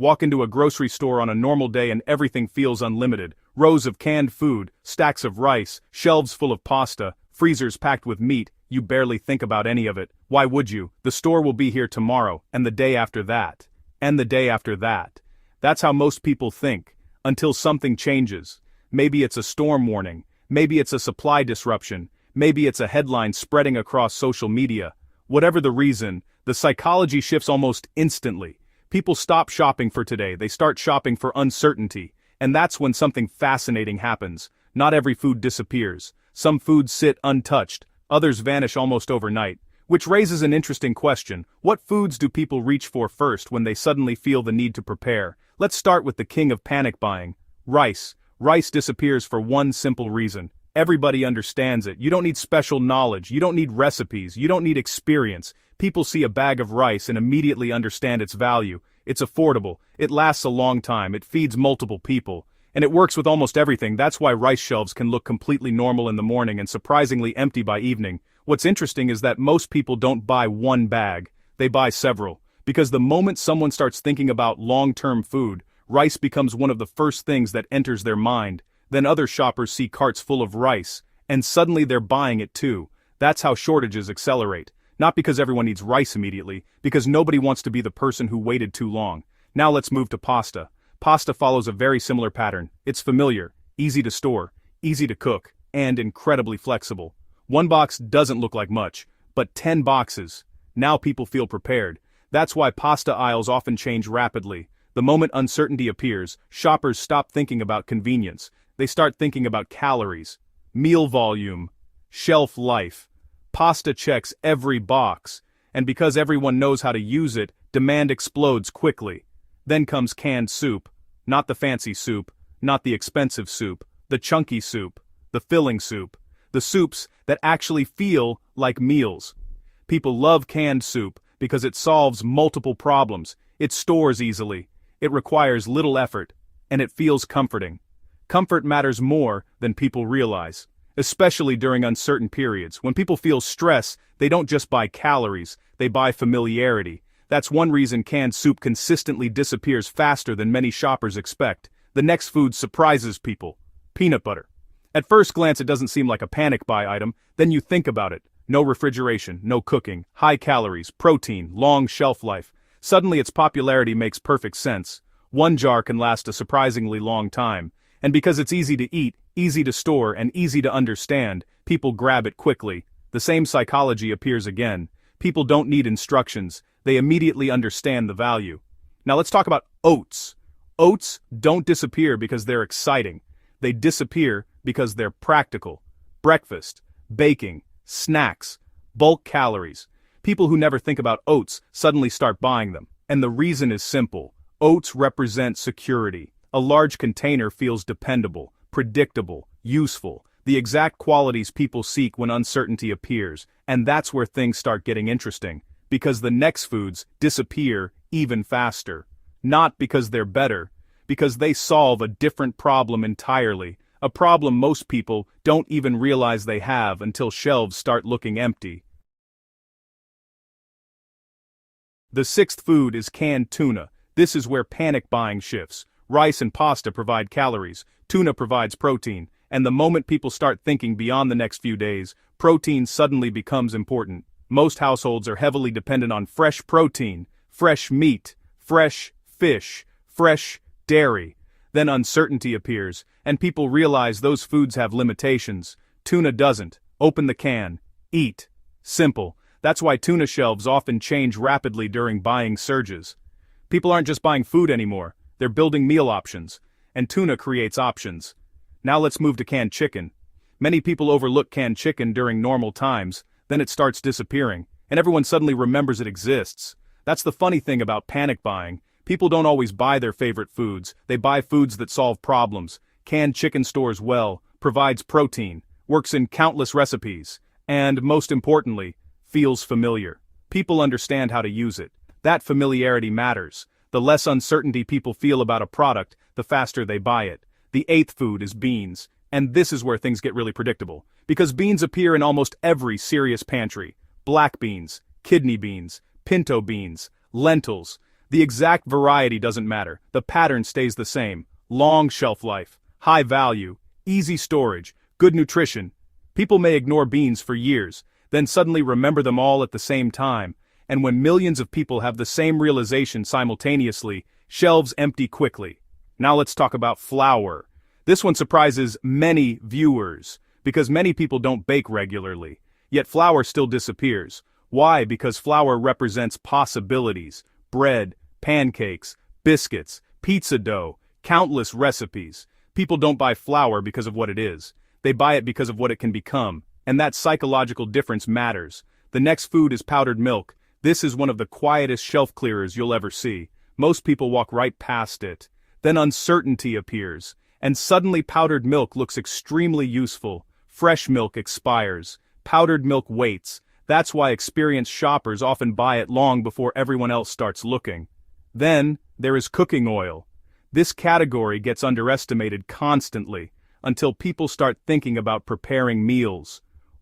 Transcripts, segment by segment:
Walk into a grocery store on a normal day and everything feels unlimited. Rows of canned food, stacks of rice, shelves full of pasta, freezers packed with meat. You barely think about any of it. Why would you? The store will be here tomorrow, and the day after that. And the day after that. That's how most people think. Until something changes. Maybe it's a storm warning. Maybe it's a supply disruption. Maybe it's a headline spreading across social media. Whatever the reason, the psychology shifts almost instantly. People stop shopping for today, they start shopping for uncertainty. And that's when something fascinating happens. Not every food disappears. Some foods sit untouched, others vanish almost overnight. Which raises an interesting question. What foods do people reach for first when they suddenly feel the need to prepare? Let's start with the king of panic buying. Rice. Rice disappears for one simple reason. Everybody understands it. You don't need special knowledge, you don't need recipes, you don't need experience. People see a bag of rice and immediately understand its value. It's affordable, it lasts a long time, it feeds multiple people. And it works with almost everything. That's why rice shelves can look completely normal in the morning and surprisingly empty by evening. What's interesting is that most people don't buy one bag, they buy several. Because the moment someone starts thinking about long-term food, rice becomes one of the first things that enters their mind. Then other shoppers see carts full of rice, and suddenly they're buying it too. That's how shortages accelerate. Not because everyone needs rice immediately, because nobody wants to be the person who waited too long. Now let's move to pasta. Pasta follows a very similar pattern. It's familiar, easy to store, easy to cook, and incredibly flexible. One box doesn't look like much, but 10 boxes. Now people feel prepared. That's why pasta aisles often change rapidly. The moment uncertainty appears, shoppers stop thinking about convenience. They start thinking about calories, meal volume, shelf life. Pasta checks every box, and because everyone knows how to use it, demand explodes quickly. Then comes canned soup. Not the fancy soup, not the expensive soup, the chunky soup, the filling soup. The soups that actually feel like meals. People love canned soup because it solves multiple problems. It stores easily, it requires little effort, and it feels comforting. Comfort matters more than people realize. Especially during uncertain periods. When people feel stress, they don't just buy calories, they buy familiarity. That's one reason canned soup consistently disappears faster than many shoppers expect. The next food surprises people. Peanut butter. At first glance it doesn't seem like a panic buy item, then you think about it. No refrigeration, no cooking, high calories, protein, long shelf life. Suddenly its popularity makes perfect sense. One jar can last a surprisingly long time. And because it's easy to eat, easy to store, and easy to understand, people grab it quickly. The same psychology appears again. People don't need instructions, they immediately understand the value. Now let's talk about oats. Oats don't disappear because they're exciting. They disappear because they're practical. Breakfast, baking, snacks, bulk calories. People who never think about oats suddenly start buying them. And the reason is simple. Oats represent security. A large container feels dependable, predictable, useful, the exact qualities people seek when uncertainty appears, and that's where things start getting interesting, because the next foods disappear even faster. Not because they're better, because they solve a different problem entirely, a problem most people don't even realize they have until shelves start looking empty. The sixth food is canned tuna. This is where panic buying shifts. Rice and pasta provide calories, tuna provides protein, and the moment people start thinking beyond the next few days, protein suddenly becomes important. Most households are heavily dependent on fresh protein, fresh meat, fresh fish, fresh dairy. Then uncertainty appears, and people realize those foods have limitations. Tuna doesn't. Open the can. Eat. Simple. That's why tuna shelves often change rapidly during buying surges. People aren't just buying food anymore. They're building meal options, and tuna creates options. Now let's move to canned chicken. Many people overlook canned chicken during normal times, then it starts disappearing, and everyone suddenly remembers it exists. That's the funny thing about panic buying. People don't always buy their favorite foods, they buy foods that solve problems. Canned chicken stores well, provides protein, works in countless recipes, and, most importantly, feels familiar. People understand how to use it. That familiarity matters. The less uncertainty people feel about a product, the faster they buy it. The eighth food is beans, and this is where things get really predictable. Because beans appear in almost every serious pantry. Black beans, kidney beans, pinto beans, lentils. The exact variety doesn't matter, the pattern stays the same. Long shelf life, high value, easy storage, good nutrition. People may ignore beans for years, then suddenly remember them all at the same time, and when millions of people have the same realization simultaneously, shelves empty quickly. Now let's talk about flour. This one surprises many viewers, because many people don't bake regularly. Yet flour still disappears. Why? Because flour represents possibilities. Bread, pancakes, biscuits, pizza dough, countless recipes. People don't buy flour because of what it is. They buy it because of what it can become. And that psychological difference matters. The next food is powdered milk. This is one of the quietest shelf clearers you'll ever see. Most people walk right past it. Then uncertainty appears. And suddenly powdered milk looks extremely useful. Fresh milk expires. Powdered milk waits. That's why experienced shoppers often buy it long before everyone else starts looking. Then, there is cooking oil. This category gets underestimated constantly, until people start thinking about preparing meals.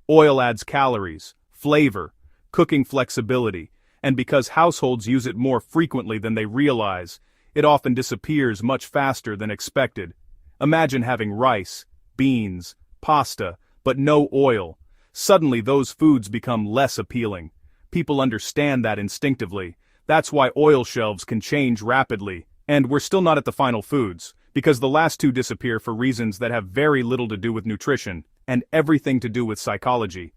Oil adds calories, flavor, cooking flexibility, and because households use it more frequently than they realize, it often disappears much faster than expected. Imagine having rice, beans, pasta, but no oil. Suddenly those foods become less appealing. People understand that instinctively. That's why oil shelves can change rapidly. And we're still not at the final foods, because the last two disappear for reasons that have very little to do with nutrition, and everything to do with psychology.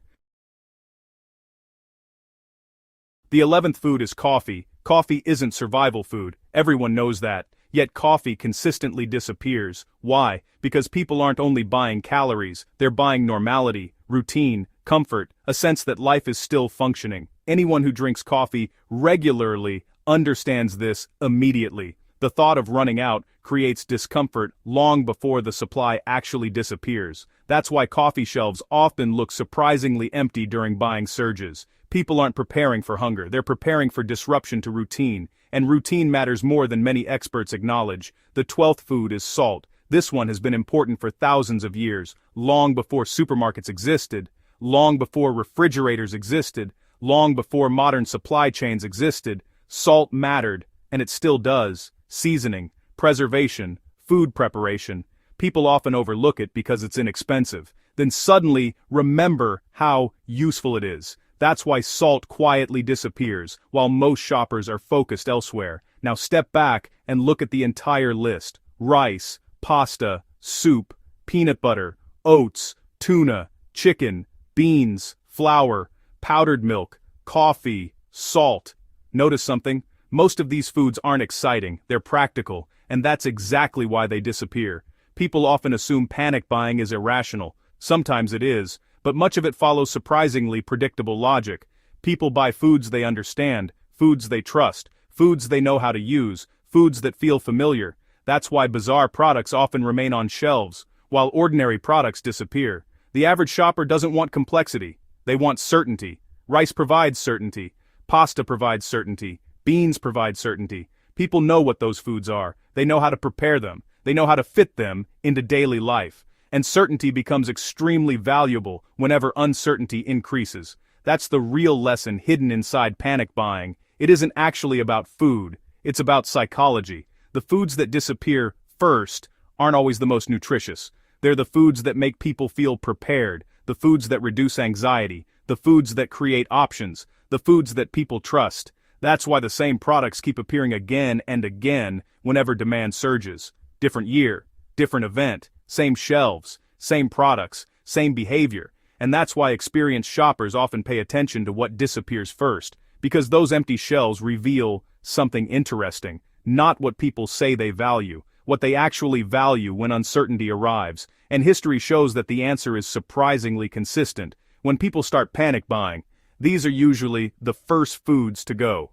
The 11th food is coffee. Coffee isn't survival food, everyone knows that. Yet coffee consistently disappears. Why? Because people aren't only buying calories, they're buying normality, routine, comfort, a sense that life is still functioning. Anyone who drinks coffee regularly understands this immediately. The thought of running out creates discomfort long before the supply actually disappears. That's why coffee shelves often look surprisingly empty during buying surges. People aren't preparing for hunger, they're preparing for disruption to routine. And routine matters more than many experts acknowledge. The 12th food is salt. This one has been important for thousands of years, long before supermarkets existed, long before refrigerators existed, long before modern supply chains existed. Salt mattered, and it still does. Seasoning, preservation, food preparation. People often overlook it because it's inexpensive, then suddenly remember how useful it is. That's why salt quietly disappears, while most shoppers are focused elsewhere. Now step back and look at the entire list. Rice, pasta, soup, peanut butter, oats, tuna, chicken, beans, flour, powdered milk, coffee, salt. Notice something? Most of these foods aren't exciting, they're practical, and that's exactly why they disappear. People often assume panic buying is irrational. Sometimes it is, but much of it follows surprisingly predictable logic. People buy foods they understand, foods they trust, foods they know how to use, foods that feel familiar. That's why bizarre products often remain on shelves, while ordinary products disappear. The average shopper doesn't want complexity, they want certainty. Rice provides certainty, pasta provides certainty, beans provide certainty. People know what those foods are, they know how to prepare them, they know how to fit them into daily life. And certainty becomes extremely valuable whenever uncertainty increases. That's the real lesson hidden inside panic buying. It isn't actually about food, it's about psychology. The foods that disappear first aren't always the most nutritious. They're the foods that make people feel prepared, the foods that reduce anxiety, the foods that create options, the foods that people trust. That's why the same products keep appearing again and again whenever demand surges. Different year, different event, same shelves, same products, same behavior. And that's why experienced shoppers often pay attention to what disappears first, because those empty shelves reveal something interesting, not what people say they value, what they actually value when uncertainty arrives. And history shows that the answer is surprisingly consistent. When people start panic buying, these are usually the first foods to go.